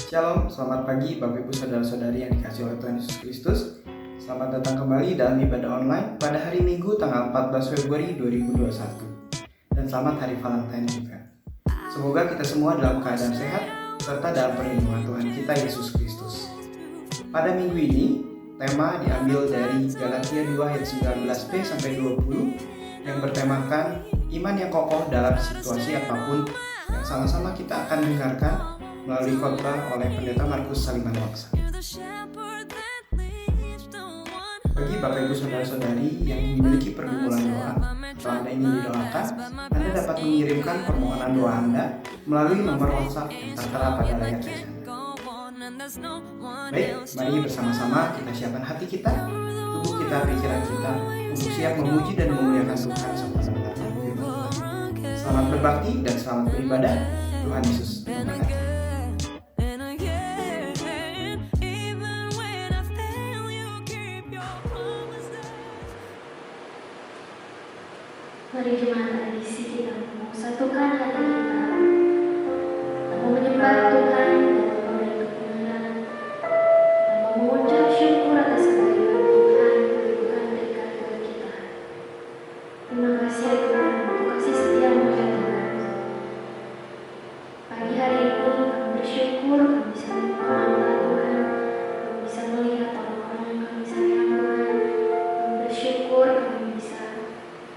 Shalom, selamat pagi Bapak Ibu Saudara-saudari yang dikasihi oleh Tuhan Yesus Kristus. Selamat datang kembali dalam ibadah online pada hari Minggu tanggal 14 Februari 2021. Dan selamat Hari Valentine juga. Semoga kita semua dalam keadaan sehat serta dalam perlindungan Tuhan kita Yesus Kristus. Pada minggu ini, tema diambil dari Galatia 2 ayat 19b sampai 20 yang bertemakan iman yang kokoh dalam situasi apapun, yang sama-sama kita akan dengarkan melalui khotbah oleh Pendeta Markus Salimanwaksa. Bagi Bapak Ibu Saudara-saudari yang memiliki pergumulan doa atau Anda ingin didoakan, Anda dapat mengirimkan permohonan doa Anda melalui nomor WhatsApp yang tertera pada layar kaca Anda. Baik, mari bersama-sama kita siapkan hati kita, tubuh kita, pikiran kita untuk siap memuji dan memuliakan Tuhan serta mendengarkan firman Tuhan. Selamat berbakti dan selamat beribadah. Tuhan Yesus memberkati. Mari jemaat tradisi kita mau satukan hati kita, mau menyembah Tuhan dan memberi kebenaran, dan mau mengucap syukur atas kebaikan Tuhan yang Tuhan berikan kepada kita. Terima kasih ya Tuhan untuk kasih setia-Mu ya Tuhan. Pagi hari ini kami bersyukur kami bisa mengenal Tuhan, kami bisa melihat orang-orang yang kami sayang Tuhan, kami bersyukur kami bisa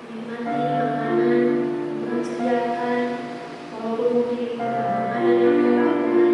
menikmati makanan yang Tuhan sediakan, walaupun mungkin bukan makanan yang mewah Tuhan,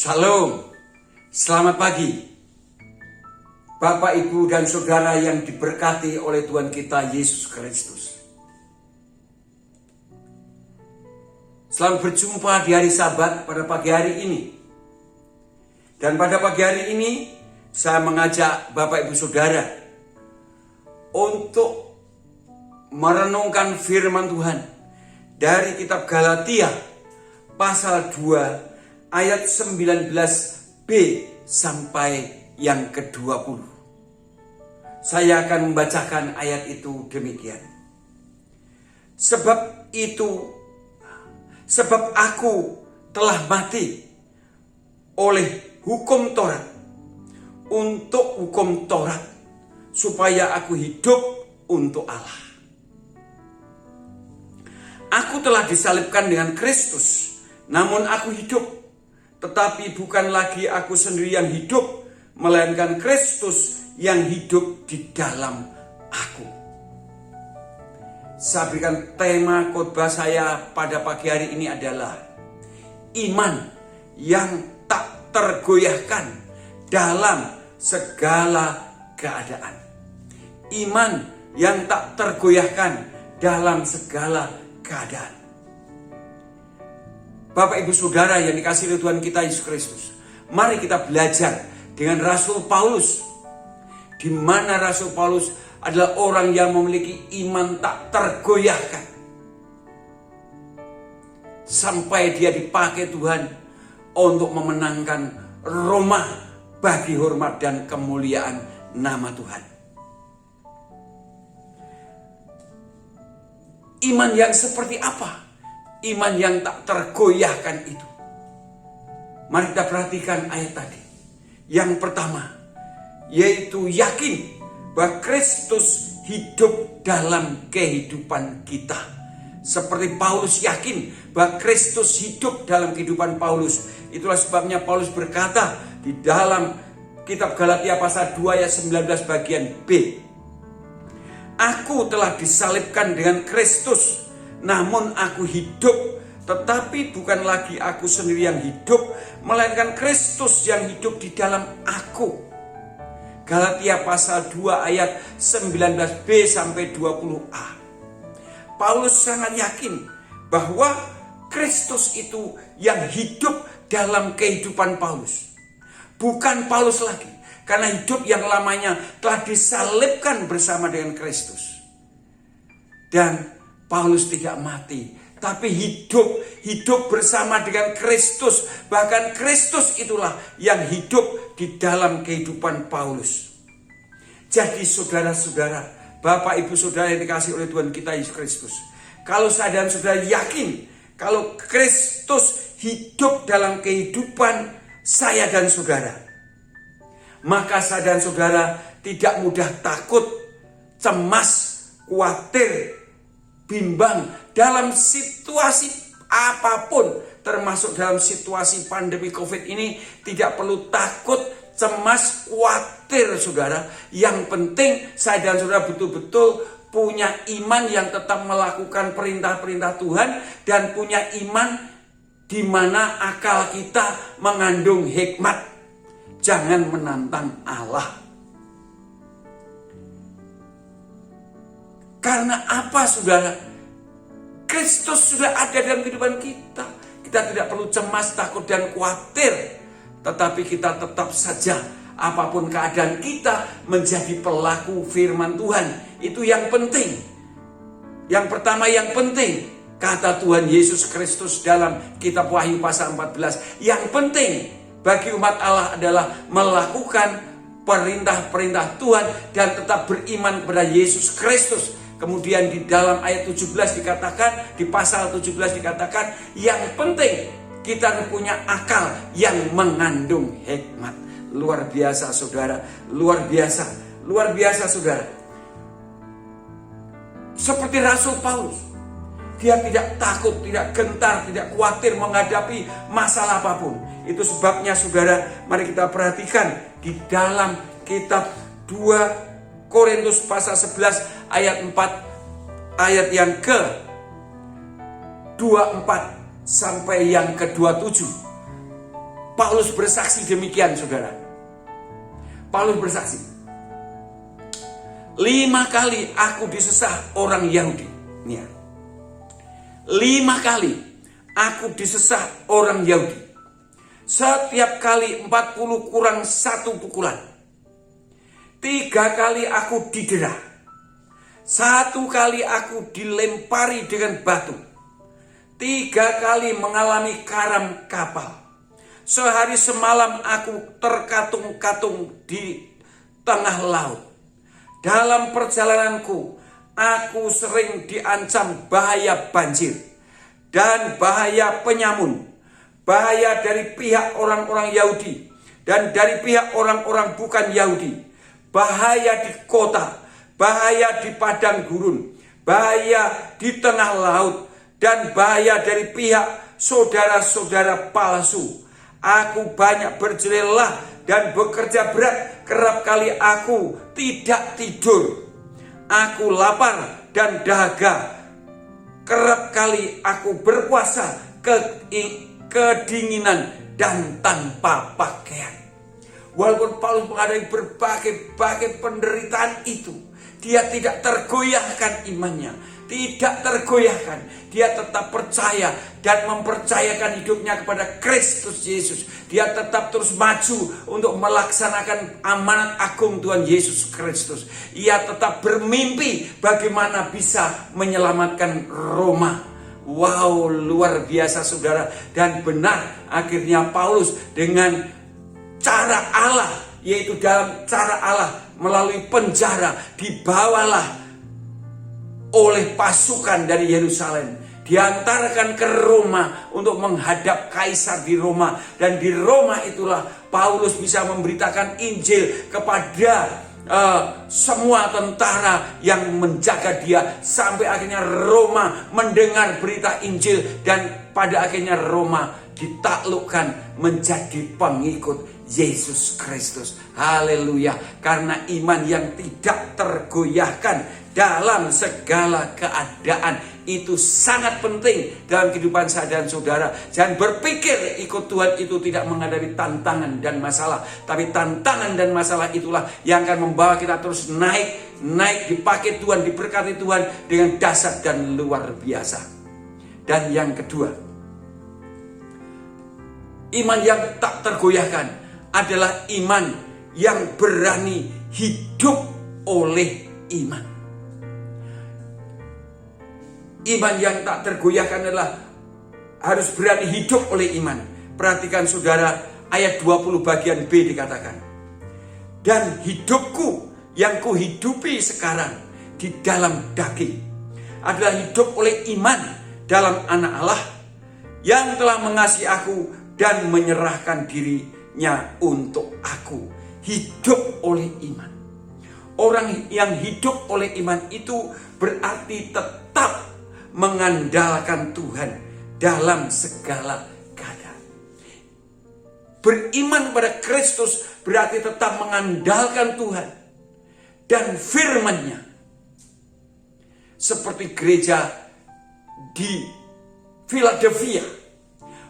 Shalom, selamat pagi Bapak, Ibu, dan Saudara yang diberkati oleh Tuhan kita Yesus Kristus. Selamat berjumpa di hari Sabat pada pagi hari ini. Dan pada pagi hari ini saya mengajak Bapak, Ibu, Saudara untuk merenungkan firman Tuhan dari kitab Galatia pasal 2 ayat 19b sampai yang ke-20. Saya akan membacakan ayat itu demikian. Sebab aku telah mati oleh hukum Taurat, untuk hukum Taurat, supaya aku hidup untuk Allah. Aku telah disalibkan dengan Kristus, namun aku hidup. Tetapi bukan lagi aku sendiri yang hidup, melainkan Kristus yang hidup di dalam aku. Saya berikan tema khotbah saya pada pagi hari ini adalah iman yang tak tergoyahkan dalam segala keadaan. Iman yang tak tergoyahkan dalam segala keadaan. Bapak, Ibu, Saudara yang dikasihi oleh Tuhan kita Yesus Kristus, mari kita belajar dengan Rasul Paulus, di mana Rasul Paulus adalah orang yang memiliki iman tak tergoyahkan sampai dia dipakai Tuhan untuk memenangkan Roma bagi hormat dan kemuliaan nama Tuhan. Iman yang seperti apa? Iman yang tak tergoyahkan itu. Mari kita perhatikan ayat tadi. Yang pertama, yaitu yakin bahwa Kristus hidup dalam kehidupan kita. Seperti Paulus yakin bahwa Kristus hidup dalam kehidupan Paulus. Itulah sebabnya Paulus berkata di dalam kitab Galatia pasal 2 ayat 19 bagian B. Aku telah disalibkan dengan Kristus, namun aku hidup, tetapi bukan lagi aku sendiri yang hidup, melainkan Kristus yang hidup di dalam aku. Galatia pasal 2 ayat 19b sampai 20a. Paulus sangat yakin bahwa Kristus itu yang hidup dalam kehidupan Paulus. Bukan Paulus lagi, karena hidup yang lamanya telah disalibkan bersama dengan Kristus. Dan Paulus tidak mati, tapi hidup bersama dengan Kristus. Bahkan Kristus itulah yang hidup di dalam kehidupan Paulus. Jadi saudara-saudara, Bapak, Ibu, Saudara yang dikasihi oleh Tuhan kita Yesus Kristus, kalau saya dan saudara yakin kalau Kristus hidup dalam kehidupan saya dan saudara, maka saya dan saudara tidak mudah takut, cemas, khawatir, bimbang dalam situasi apapun, termasuk dalam situasi pandemi COVID ini. Tidak perlu takut, cemas, khawatir, saudara. Yang penting saya dan saudara betul-betul punya iman yang tetap melakukan perintah-perintah Tuhan, dan punya iman di mana akal kita mengandung hikmat. Jangan menantang Allah. Karena apa, saudara? Kristus sudah ada dalam kehidupan kita. Kita tidak perlu cemas, takut, dan khawatir. Tetapi kita tetap saja, apapun keadaan kita, menjadi pelaku firman Tuhan. Itu yang penting. Yang pertama, yang penting, kata Tuhan Yesus Kristus dalam kitab Wahyu pasal 14. Yang penting bagi umat Allah adalah melakukan perintah-perintah Tuhan dan tetap beriman kepada Yesus Kristus. Kemudian di dalam ayat 17 dikatakan, di pasal 17 dikatakan, yang penting kita punya akal yang mengandung hikmat. Luar biasa, saudara. Luar biasa. Luar biasa, saudara. Seperti Rasul Paulus, dia tidak takut, tidak gentar, tidak khawatir menghadapi masalah apapun. Itu sebabnya, saudara, mari kita perhatikan di dalam kitab 2 Korintus pasal 11 ayat 4, ayat yang ke 24 sampai yang ke 27. Paulus bersaksi demikian, saudara. Paulus bersaksi, 5 kali aku disesah orang Yahudi. Nih ya. 5 kali aku disesah orang Yahudi. Setiap kali 40 kurang 1 pukulan. 3 kali aku didera. 1 kali aku dilempari dengan batu. 3 kali mengalami karam kapal. Sehari semalam aku terkatung-katung di tengah laut. Dalam perjalananku, aku sering diancam bahaya banjir dan bahaya penyamun, bahaya dari pihak orang-orang Yahudi dan dari pihak orang-orang bukan Yahudi, bahaya di kota, bahaya di padang gurun, bahaya di tengah laut, dan bahaya dari pihak saudara-saudara palsu. Aku banyak berjelelah dan bekerja berat, kerap kali aku tidak tidur. Aku lapar dan dahaga, kerap kali aku berpuasa kedinginan dan tanpa pakaian. Walaupun Paulus menghadapi berbagai penderitaan itu, dia tidak tergoyahkan imannya. Tidak tergoyahkan. Dia tetap percaya dan mempercayakan hidupnya kepada Kristus Yesus. Dia tetap terus maju untuk melaksanakan amanat agung Tuhan Yesus Kristus. Ia tetap bermimpi bagaimana bisa menyelamatkan Roma. Wow, luar biasa, saudara. Dan benar, akhirnya Paulus dengan cara Allah, yaitu dalam cara Allah melalui penjara, dibawalah oleh pasukan dari Yerusalem, diantarkan ke Roma untuk menghadap kaisar di Roma. Dan di Roma itulah Paulus bisa memberitakan Injil kepada semua tentara yang menjaga dia, sampai akhirnya Roma mendengar berita Injil dan pada akhirnya Roma ditaklukkan menjadi pengikut Yesus Kristus. Haleluya. Karena iman yang tidak tergoyahkan dalam segala keadaan itu sangat penting dalam kehidupan saya dan saudara. Jangan berpikir ikut Tuhan itu tidak menghadapi tantangan dan masalah, tapi tantangan dan masalah itulah yang akan membawa kita terus naik dipakai Tuhan, diberkati Tuhan dengan dahsyat dan luar biasa. Dan yang kedua, iman yang tak tergoyahkan adalah iman yang berani hidup oleh iman. Iman yang tak tergoyahkan adalah harus berani hidup oleh iman. Perhatikan saudara, ayat 20 bagian B dikatakan, dan hidupku yang kuhidupi sekarang di dalam daging adalah hidup oleh iman dalam Anak Allah yang telah mengasihi aku dan menyerahkan dirinya untuk aku. Hidup oleh iman. Orang yang hidup oleh iman itu berarti tetap mengandalkan Tuhan dalam segala keadaan. Beriman pada Kristus berarti tetap mengandalkan Tuhan dan firman-Nya. Seperti gereja di Philadelphia,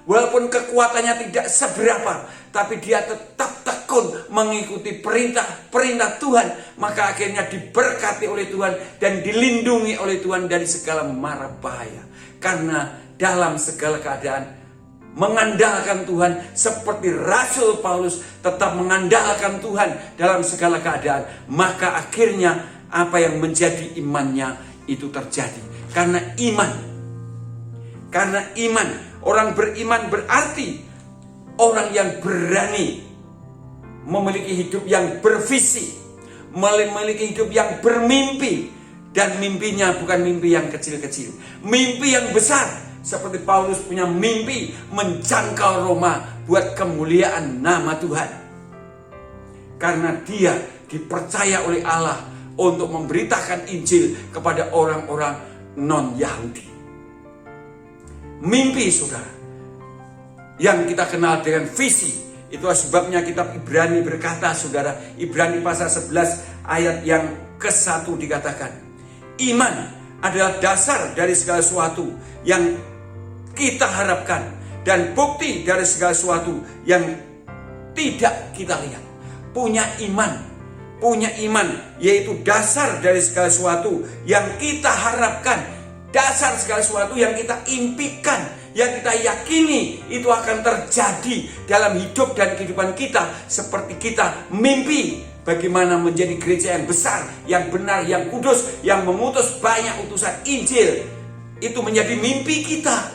walaupun kekuatannya tidak seberapa, tapi dia tetap tekun mengikuti perintah Tuhan, maka akhirnya diberkati oleh Tuhan dan dilindungi oleh Tuhan dari segala mara bahaya. Karena dalam segala keadaan mengandalkan Tuhan, seperti Rasul Paulus tetap mengandalkan Tuhan dalam segala keadaan, maka akhirnya apa yang menjadi imannya itu terjadi. Karena iman, orang beriman berarti orang yang berani memiliki hidup yang bervisi, memiliki hidup yang bermimpi, dan mimpinya bukan mimpi yang kecil-kecil, mimpi yang besar. Seperti Paulus punya mimpi menjangkau Roma buat kemuliaan nama Tuhan, karena dia dipercaya oleh Allah untuk memberitakan Injil kepada orang-orang non-Yahudi. Mimpi, saudara, yang kita kenal dengan visi. Itulah sebabnya kitab Ibrani berkata, saudara, Ibrani pasal 11 ayat yang ke-1 dikatakan, iman adalah dasar dari segala sesuatu yang kita harapkan dan bukti dari segala sesuatu yang tidak kita lihat. Punya iman yaitu dasar dari segala sesuatu yang kita harapkan, dasar segala sesuatu yang kita impikan, yang kita yakini itu akan terjadi dalam hidup dan kehidupan kita, seperti kita mimpi bagaimana menjadi gereja yang besar, yang benar, yang kudus, yang mengutus banyak utusan Injil. Itu menjadi mimpi kita.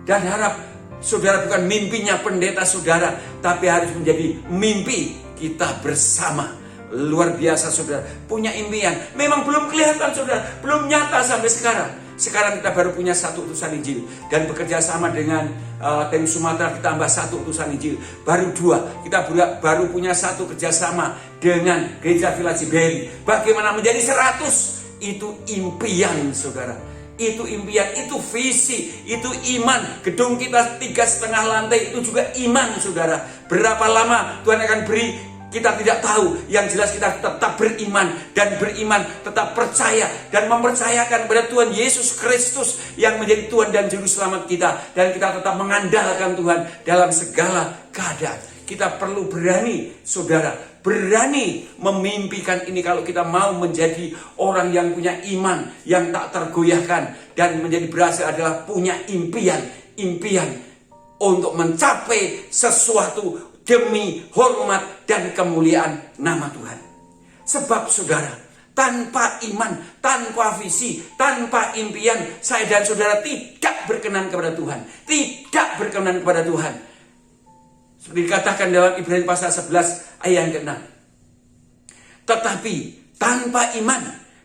Dan harap saudara bukan mimpinya pendeta saudara, tapi harus menjadi mimpi kita bersama. Luar biasa saudara, punya impian. Memang belum kelihatan saudara, belum nyata sampai sekarang. Sekarang kita baru punya satu utusan Injil, dan bekerja sama dengan tim Sumatera ditambah satu utusan Injil, baru 2. Kita baru punya satu kerjasama dengan Gereja Villa Ciberi. Bagaimana menjadi 100? Itu impian saudara. Itu impian, itu visi, itu iman. Gedung kita 3,5 lantai itu juga iman saudara. Berapa lama Tuhan akan beri, kita tidak tahu. Yang jelas kita tetap beriman, dan beriman tetap percaya dan mempercayakan pada Tuhan Yesus Kristus yang menjadi Tuhan dan Juru Selamat kita. Dan kita tetap mengandalkan Tuhan dalam segala keadaan. Kita perlu berani saudara, berani memimpikan ini kalau kita mau menjadi orang yang punya iman yang tak tergoyahkan. Dan menjadi berhasil adalah punya impian untuk mencapai sesuatu demi hormat dan kemuliaan nama Tuhan. Sebab saudara, tanpa iman, tanpa visi, tanpa impian, saya dan saudara tidak berkenan kepada Tuhan. Tidak berkenan kepada Tuhan. Seperti dikatakan dalam Ibrani pasal 11 ayat yang ke-6. Tetapi tanpa iman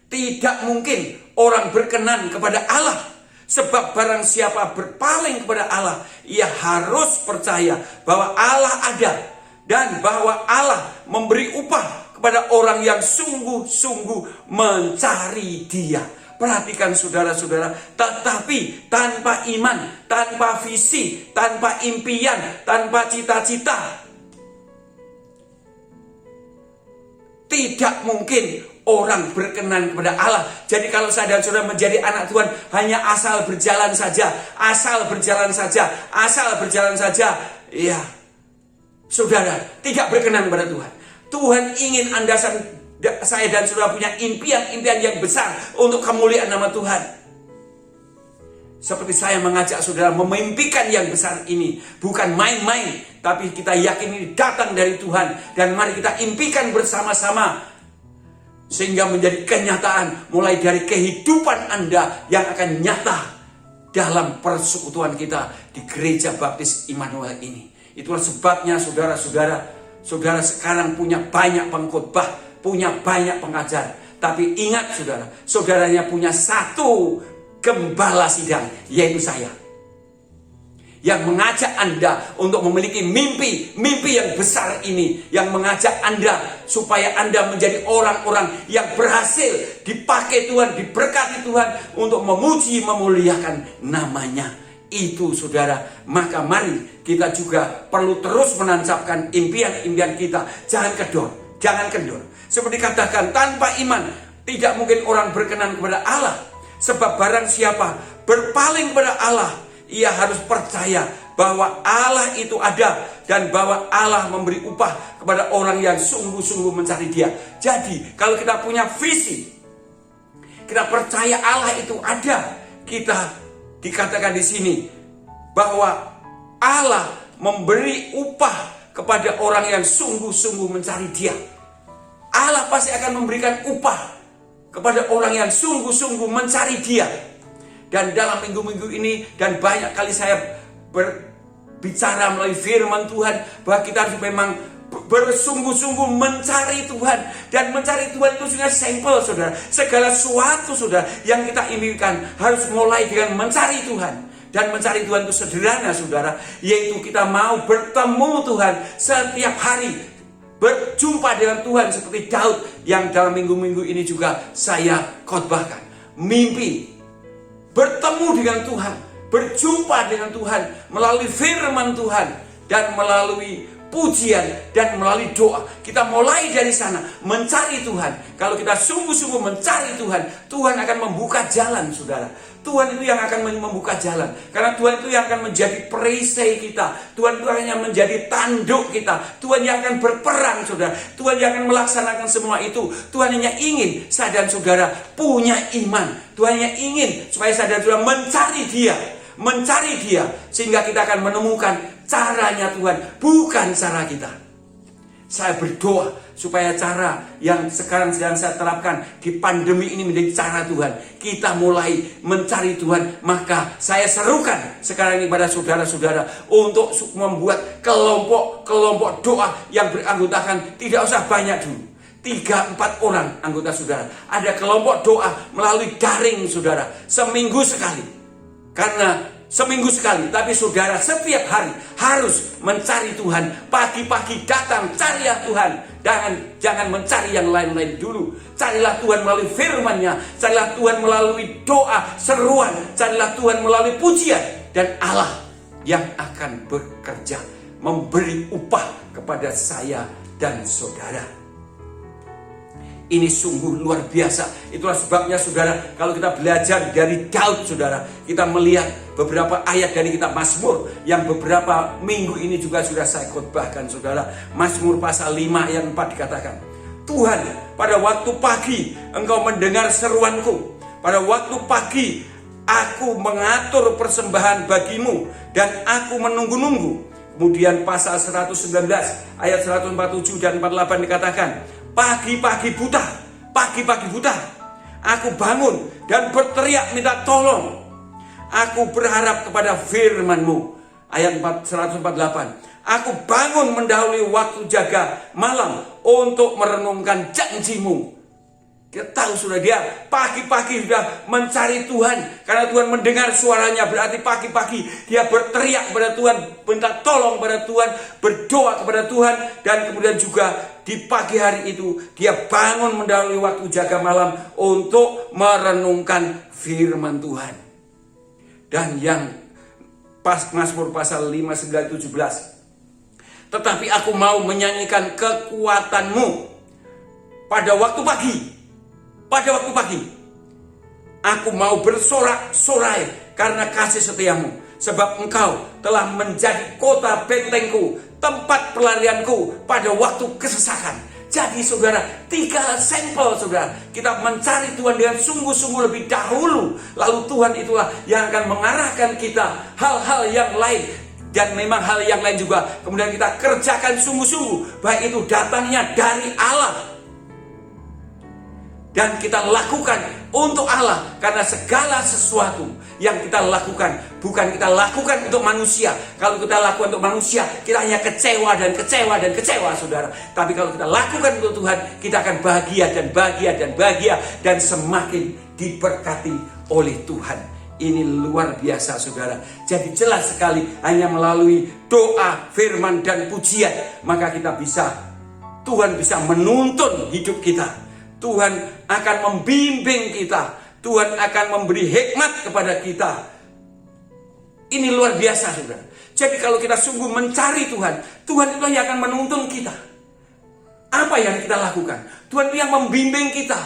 tidak mungkin orang berkenan kepada Allah. Sebab barang siapa berpaling kepada Allah, ia harus percaya bahwa Allah ada, dan bahwa Allah memberi upah kepada orang yang sungguh-sungguh mencari Dia. Perhatikan saudara-saudara, tetapi tanpa iman, tanpa visi, tanpa impian, tanpa cita-cita, tidak mungkin orang berkenan kepada Allah. Jadi kalau saya dan saudara menjadi anak Tuhan hanya asal berjalan saja, ya saudara tidak berkenan kepada Tuhan. Tuhan ingin saya dan saudara punya impian-impian yang besar untuk kemuliaan nama Tuhan. Seperti saya mengajak saudara memimpikan yang besar ini, bukan main-main, tapi kita yakin ini datang dari Tuhan. Dan mari kita impikan bersama-sama, sehingga menjadi kenyataan mulai dari kehidupan Anda yang akan nyata dalam persekutuan kita di Gereja Baptis Immanuel ini. Itulah sebabnya saudara sekarang punya banyak pengkhotbah, punya banyak pengajar. Tapi ingat saudaranya punya satu gembala sidang, yaitu saya. Yang mengajak Anda untuk memiliki mimpi yang besar ini. Yang mengajak Anda supaya Anda menjadi orang-orang yang berhasil dipakai Tuhan, diberkati Tuhan untuk memuji, memuliakan namanya. Itu saudara, maka mari kita juga perlu terus menancapkan impian-impian kita. Jangan kendor. Seperti katakan, tanpa iman tidak mungkin orang berkenan kepada Allah. Sebab barang siapa berpaling kepada Allah, ia harus percaya bahwa Allah itu ada, dan bahwa Allah memberi upah kepada orang yang sungguh-sungguh mencari Dia. Jadi kalau kita punya visi, kita percaya Allah itu ada, kita dikatakan di sini bahwa Allah memberi upah kepada orang yang sungguh-sungguh mencari Dia. Allah pasti akan memberikan upah kepada orang yang sungguh-sungguh mencari Dia. Dan dalam minggu-minggu ini, dan banyak kali saya berbicara melalui firman Tuhan, bahwa kita harus memang bersungguh-sungguh mencari Tuhan. Dan mencari Tuhan itu sudah simple saudara. Segala sesuatu saudara yang kita impikan harus mulai dengan mencari Tuhan. Dan mencari Tuhan itu sederhana saudara, yaitu kita mau bertemu Tuhan setiap hari, berjumpa dengan Tuhan seperti Daud yang dalam minggu-minggu ini juga saya khotbahkan. Mimpi bertemu dengan Tuhan, berjumpa dengan Tuhan melalui firman Tuhan, dan melalui pujian, dan melalui doa. Kita mulai dari sana, mencari Tuhan. Kalau kita sungguh-sungguh mencari Tuhan, Tuhan akan membuka jalan, saudara. Tuhan itu yang akan membuka jalan. Karena Tuhan itu yang akan menjadi perisai kita. Tuhan itu hanya menjadi tanduk kita. Tuhan yang akan berperang, saudara. Tuhan yang akan melaksanakan semua itu. Tuhan hanya ingin saya dan saudara punya iman. Tuhan hanya ingin supaya saya dan saudara mencari Dia. Mencari Dia. Sehingga kita akan menemukan caranya Tuhan, bukan cara kita. Saya berdoa supaya cara yang sekarang sedang saya terapkan di pandemi ini menjadi cara Tuhan. Kita mulai mencari Tuhan. Maka saya serukan sekarang ini pada saudara-saudara untuk membuat kelompok doa yang beranggotakan, tidak usah banyak dulu, 3-4 orang anggota saudara. Ada kelompok doa melalui daring saudara, seminggu sekali. Karena seminggu sekali, tapi saudara setiap hari harus mencari Tuhan. Pagi-pagi datang, carilah Tuhan. Jangan mencari yang lain-lain dulu. Carilah Tuhan melalui firman-Nya. Carilah Tuhan melalui doa, seruan. Carilah Tuhan melalui pujian. Dan Allah yang akan bekerja, memberi upah kepada saya dan saudara. Ini sungguh luar biasa. Itulah sebabnya saudara, kalau kita belajar dari Daud saudara, kita melihat beberapa ayat dari kitab Mazmur yang beberapa minggu ini juga sudah saya khotbahkan saudara. Mazmur pasal 5 ayat 4 dikatakan, Tuhan, pada waktu pagi Engkau mendengar seruanku. Pada waktu pagi aku mengatur persembahan bagimu dan aku menunggu-nunggu. Kemudian pasal 119 ayat 147 dan 48 dikatakan, pagi-pagi buta, aku bangun dan berteriak minta tolong. Aku berharap kepada firman-Mu. Ayat 148. Aku bangun mendahului waktu jaga malam untuk merenungkan janji-Mu. Kita tahu sudah dia pagi-pagi sudah mencari Tuhan. Karena Tuhan mendengar suaranya, berarti pagi-pagi dia berteriak kepada Tuhan, minta tolong kepada Tuhan, berdoa kepada Tuhan. Dan kemudian juga di pagi hari itu dia bangun mendahului waktu jaga malam untuk merenungkan firman Tuhan. Dan yang Mazmur pasal 5, 9, 17. Tetapi aku mau menyanyikan kekuatan-Mu pada waktu pagi. Pada waktu pagi, aku mau bersorak-sorai karena kasih setiamu. Sebab Engkau telah menjadi kota bentengku, tempat pelarianku pada waktu kesesakan. Jadi saudara, 3 sampel saudara. Kita mencari Tuhan dengan sungguh-sungguh lebih dahulu. Lalu Tuhan itulah yang akan mengarahkan kita hal-hal yang lain. Dan memang hal yang lain juga kemudian kita kerjakan sungguh-sungguh. Baik itu datangnya dari Allah. Dan kita lakukan untuk Allah. Karena segala sesuatu yang kita lakukan, bukan kita lakukan untuk manusia. Kalau kita lakukan untuk manusia, kita hanya kecewa dan kecewa saudara. Tapi kalau kita lakukan untuk Tuhan, kita akan bahagia dan bahagia dan bahagia. Dan semakin diberkati oleh Tuhan. Ini luar biasa saudara. Jadi jelas sekali hanya melalui doa, firman dan pujian, maka kita Tuhan bisa menuntun hidup kita. Tuhan akan membimbing kita. Tuhan akan memberi hikmat kepada kita. Ini luar biasa saudara. Jadi kalau kita sungguh mencari Tuhan, Tuhan itu yang akan menuntun kita. Apa yang kita lakukan? Tuhan itu yang membimbing kita.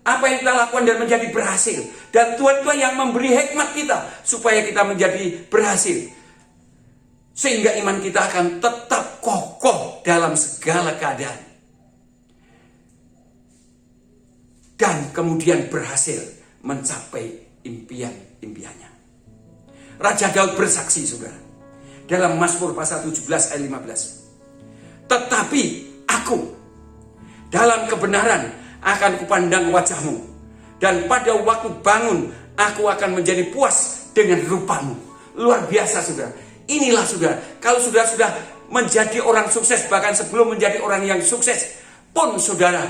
Apa yang kita lakukan dan menjadi berhasil. Dan Tuhan itu yang memberi hikmat kita supaya kita menjadi berhasil. Sehingga iman kita akan tetap kokoh dalam segala keadaan. Dan kemudian berhasil mencapai impian-impiannya. Raja Daud bersaksi saudara. Dalam Mazmur pasal 17 ayat 15. Tetapi aku dalam kebenaran akan kupandang wajah-Mu. Dan pada waktu bangun aku akan menjadi puas dengan rupa-Mu. Luar biasa saudara. Inilah saudara. Kalau sudah menjadi orang sukses, bahkan sebelum menjadi orang yang sukses pun saudara,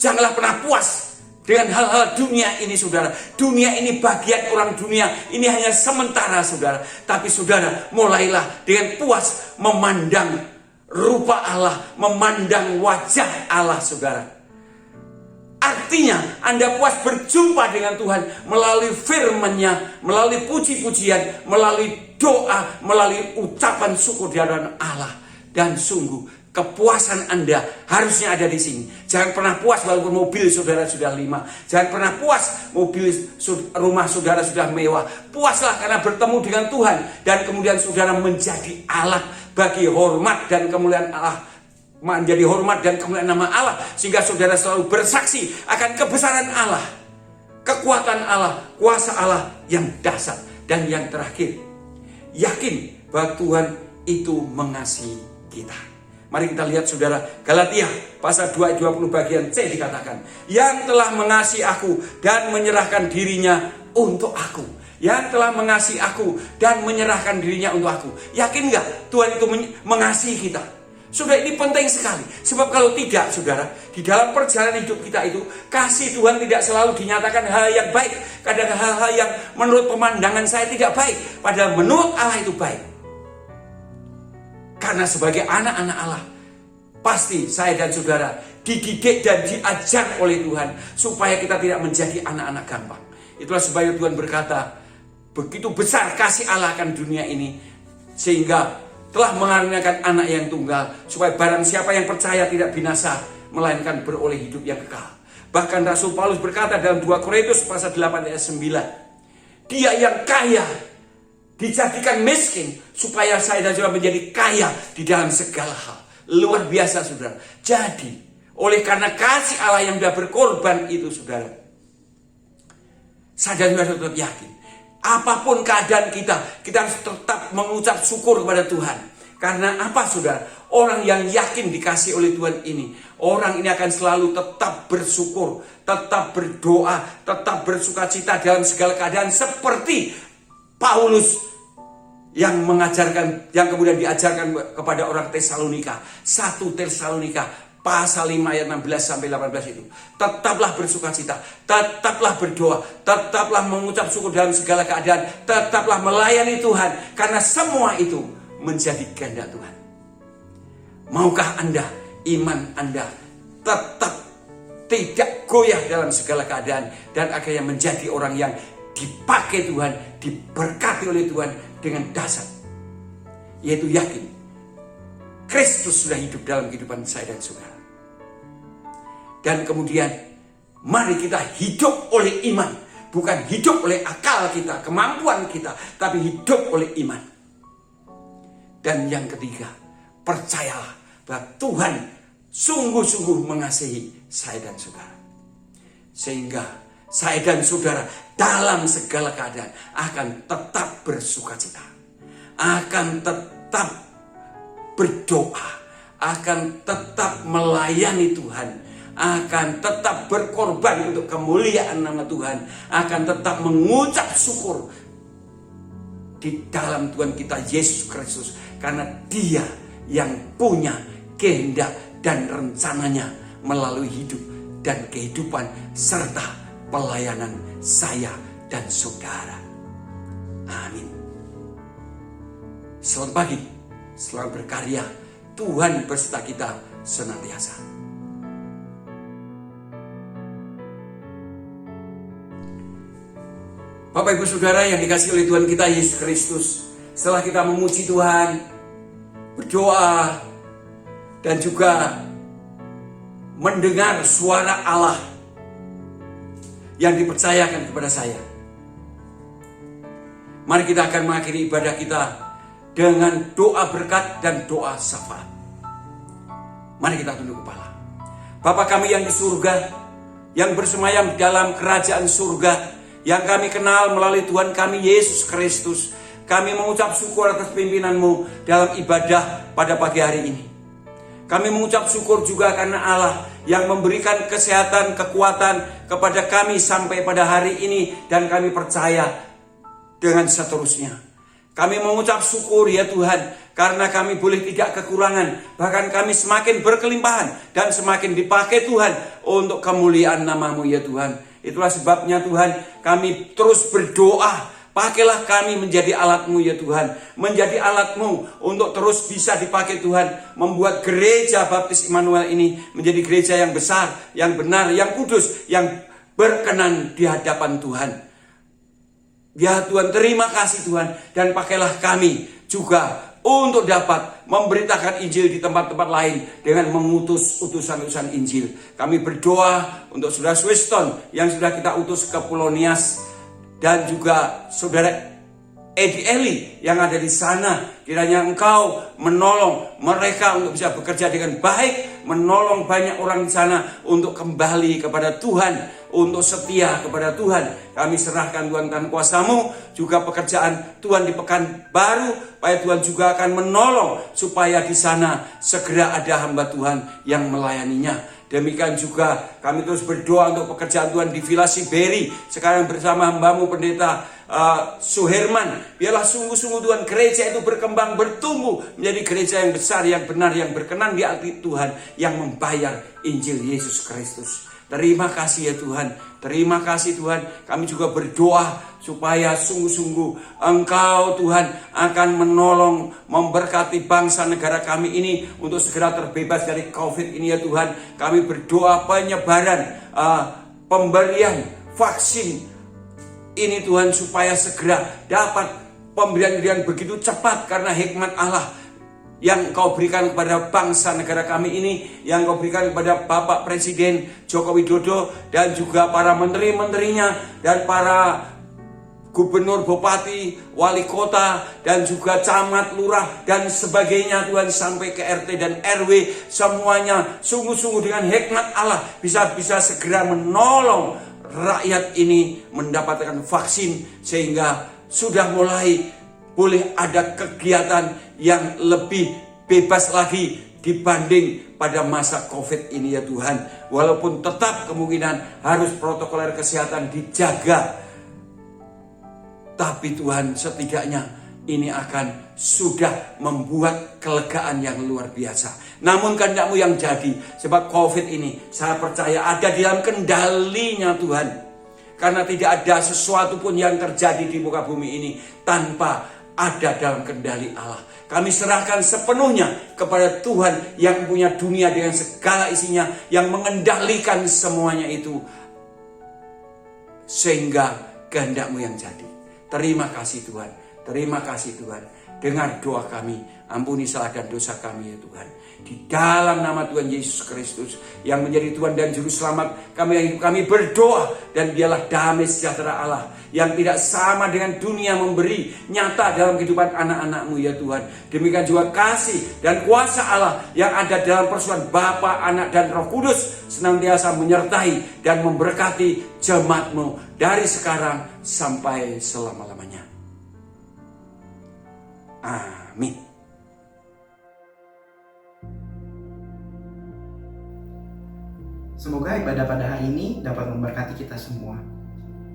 janganlah pernah puas dengan hal-hal dunia ini saudara. Dunia ini bagian orang dunia. Ini hanya sementara saudara. Tapi saudara, mulailah dengan puas memandang rupa Allah, memandang wajah Allah saudara. Artinya Anda puas berjumpa dengan Tuhan melalui firman-Nya, melalui puji-pujian, melalui berdoa melalui ucapan syukur di hadapan Allah. Dan sungguh kepuasan Anda harusnya ada di sini. Jangan pernah puas walaupun mobil saudara sudah 5. Jangan pernah puas rumah saudara sudah mewah. Puaslah karena bertemu dengan Tuhan. Dan kemudian saudara menjadi alat bagi hormat dan kemuliaan Allah. Menjadi hormat dan kemuliaan nama Allah. Sehingga saudara selalu bersaksi akan kebesaran Allah, kekuatan Allah, kuasa Allah yang dahsyat. Dan yang terakhir, yakin bahwa Tuhan itu mengasihi kita. Mari kita lihat saudara, Galatia pasal 2 ayat 20 bagian C dikatakan, yang telah mengasihi aku dan menyerahkan dirinya untuk aku. Yang telah mengasihi aku dan menyerahkan dirinya untuk aku. Yakin gak Tuhan itu mengasihi kita? Sudah, ini penting sekali. Sebab kalau tidak saudara, di dalam perjalanan hidup kita itu, kasih Tuhan tidak selalu dinyatakan hal yang baik. Kadang hal-hal yang menurut pemandangan saya tidak baik, padahal menurut Allah itu baik. Karena sebagai anak-anak Allah, pasti saya dan saudara dididik dan diajar oleh Tuhan supaya kita tidak menjadi anak-anak gampang. Itulah sebabnya Tuhan berkata, begitu besar kasih Allah akan dunia ini, sehingga telah mengaruniakan anak yang tunggal, supaya barang siapa yang percaya tidak binasa, melainkan beroleh hidup yang kekal. Bahkan Rasul Paulus berkata dalam 2 Korintus pasal 8 ayat 9, dia yang kaya dijadikan miskin supaya saya dan saudara menjadi kaya di dalam segala hal. Luar biasa saudara. Jadi oleh karena kasih Allah yang sudah berkorban itu saudara, saya dan saudara tetap yakin apapun keadaan kita harus tetap mengucap syukur kepada Tuhan. Karena apa saudara? Orang yang yakin dikasih oleh Tuhan ini, orang ini akan selalu tetap bersyukur, tetap berdoa, tetap bersukacita dalam segala keadaan, seperti Paulus yang mengajarkan, yang kemudian diajarkan kepada orang Tesalonika. 1 Tesalonika pasal 5 ayat 16 sampai 18 itu. Tetaplah bersukacita, tetaplah berdoa, tetaplah mengucap syukur dalam segala keadaan, tetaplah melayani Tuhan, karena semua itu menjadi kehendak Tuhan. Maukah Anda, iman Anda tetap tidak goyah dalam segala keadaan, dan akhirnya menjadi orang yang dipakai Tuhan, diberkati oleh Tuhan dengan dasar, yaitu yakin Kristus sudah hidup dalam kehidupan saya dan saudara. Dan kemudian mari kita hidup oleh iman, bukan hidup oleh akal kita, kemampuan kita, tapi hidup oleh iman. Dan yang ketiga, percayalah bahwa Tuhan sungguh-sungguh mengasihi saya dan saudara, sehingga saya dan saudara dalam segala keadaan akan tetap bersukacita, akan tetap berdoa, akan tetap melayani Tuhan, akan tetap berkorban untuk kemuliaan nama Tuhan, akan tetap mengucap syukur di dalam Tuhan kita Yesus Kristus, karena Dia yang punya kehendak dan rencananya melalui hidup dan kehidupan serta pelayanan saya dan saudara. Amin. Selamat pagi, selamat berkarya. Tuhan beserta kita senantiasa. Bapak Ibu Saudara yang dikasihi oleh Tuhan kita Yesus Kristus, setelah kita memuji Tuhan, berdoa, dan juga mendengar suara Allah yang dipercayakan kepada saya, mari kita akan mengakhiri ibadah kita dengan doa berkat dan doa syafaat. Mari kita tunduk kepala. Bapa kami yang di surga, yang bersemayam dalam kerajaan surga, yang kami kenal melalui Tuhan kami Yesus Kristus, kami mengucap syukur atas pimpinan-Mu dalam ibadah pada pagi hari ini. Kami mengucap syukur juga karena Allah yang memberikan kesehatan, kekuatan kepada kami sampai pada hari ini, dan kami percaya dengan seterusnya. Kami mengucap syukur ya Tuhan, karena kami boleh tidak kekurangan, bahkan kami semakin berkelimpahan dan semakin dipakai Tuhan untuk kemuliaan nama-Mu ya Tuhan. Itulah sebabnya Tuhan, kami terus berdoa, pakailah kami menjadi alat-Mu ya Tuhan, menjadi alat-Mu untuk terus bisa dipakai Tuhan, membuat gereja Baptis Immanuel ini menjadi gereja yang besar, yang benar, yang kudus, yang berkenan di hadapan Tuhan. Ya Tuhan, terima kasih Tuhan. Dan pakailah kami juga untuk dapat memberitakan Injil di tempat-tempat lain dengan mengutus utusan-utusan Injil. Kami berdoa untuk saudara Swiston yang sudah kita utus ke Pulau Nias, dan juga saudara Edi Eli yang ada di sana. Kiranya Engkau menolong mereka untuk bisa bekerja dengan baik, menolong banyak orang di sana untuk kembali kepada Tuhan, untuk setia kepada Tuhan. Kami serahkan Tuhan dan kuasa-Mu, juga pekerjaan Tuhan di Pekanbaru, supaya Tuhan juga akan menolong supaya di sana segera ada hamba Tuhan yang melayaninya. Demikian juga kami terus berdoa untuk pekerjaan Tuhan di Villa Siberi sekarang bersama hamba-Mu Pendeta Suherman. Biarlah sungguh-sungguh Tuhan gereja itu berkembang, bertumbuh menjadi gereja yang besar, yang benar, yang berkenan di hati Tuhan, yang membayar Injil Yesus Kristus. Terima kasih ya Tuhan. Terima kasih Tuhan. Kami juga berdoa supaya sungguh-sungguh Engkau Tuhan akan menolong, memberkati bangsa negara kami ini untuk segera terbebas dari COVID ini ya Tuhan. Kami berdoa penyebaran pemberian vaksin ini Tuhan, supaya segera dapat pemberian begitu cepat karena hikmat Allah yang Kau berikan kepada bangsa negara kami ini, yang Kau berikan kepada Bapak Presiden Joko Widodo dan juga para menteri-menterinya dan para gubernur, bupati, wali kota dan juga camat, lurah dan sebagainya Tuhan, sampai ke RT dan RW, semuanya sungguh-sungguh dengan hikmat Allah bisa segera menolong rakyat ini mendapatkan vaksin, sehingga sudah mulai boleh ada kegiatan yang lebih bebas lagi dibanding pada masa COVID ini ya Tuhan. Walaupun tetap kemungkinan harus protokoler kesehatan dijaga, tapi Tuhan setidaknya ini akan sudah membuat kelegaan yang luar biasa. Namun kehendak-Mu yang jadi, sebab COVID ini saya percaya ada di dalam kendalinya Tuhan. Karena tidak ada sesuatu pun yang terjadi di muka bumi ini tanpa ada dalam kendali Allah. Kami serahkan sepenuhnya kepada Tuhan yang punya dunia dengan segala isinya, yang mengendalikan semuanya itu, sehingga kehendak-Mu yang jadi. Terima kasih Tuhan. Terima kasih Tuhan. Dengar doa kami, ampuni salah dan dosa kami ya Tuhan. Di dalam nama Tuhan Yesus Kristus yang menjadi Tuhan dan Juru Selamat kami berdoa, dan biarlah damai sejahtera Allah yang tidak sama dengan dunia memberi nyata dalam kehidupan anak-anak-Mu ya Tuhan. Demikian juga kasih dan kuasa Allah yang ada dalam persekutuan Bapa, Anak dan Roh Kudus senantiasa menyertai dan memberkati jemaat-Mu dari sekarang sampai selama-lamanya. Amin. Semoga ibadah pada hari ini dapat memberkati kita semua.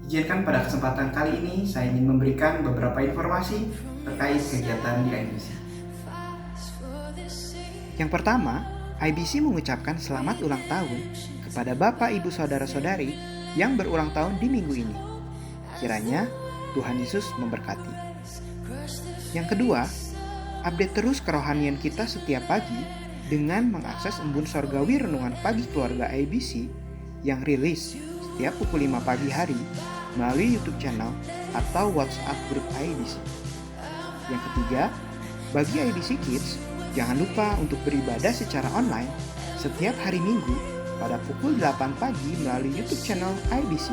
Izinkan pada kesempatan kali ini saya ingin memberikan beberapa informasi terkait kegiatan di IBC. Yang pertama, IBC mengucapkan selamat ulang tahun kepada Bapak, Ibu, Saudara-saudari yang berulang tahun di minggu ini. Kiranya Tuhan Yesus memberkati. Yang kedua, update terus kerohanian kita setiap pagi dengan mengakses embun sorgawi renungan pagi keluarga IBC yang rilis setiap pukul 5 pagi hari melalui YouTube channel atau WhatsApp grup IBC. Yang ketiga, bagi IBC Kids, jangan lupa untuk beribadah secara online setiap hari Minggu pada pukul 8 pagi melalui YouTube channel IBC.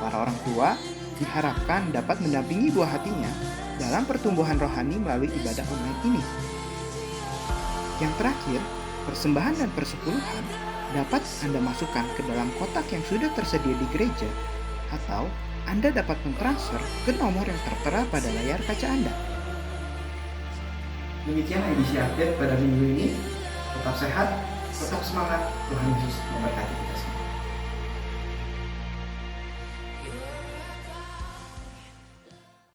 Para orang tua diharapkan dapat mendampingi buah hatinya dalam pertumbuhan rohani melalui ibadah online ini. Yang terakhir, persembahan dan persepuluhan dapat Anda masukkan ke dalam kotak yang sudah tersedia di gereja, atau Anda dapat mentransfer ke nomor yang tertera pada layar kaca Anda. Demikian IBC Update pada minggu ini. Tetap sehat, tetap semangat, Tuhan Yesus memberkati kita semua.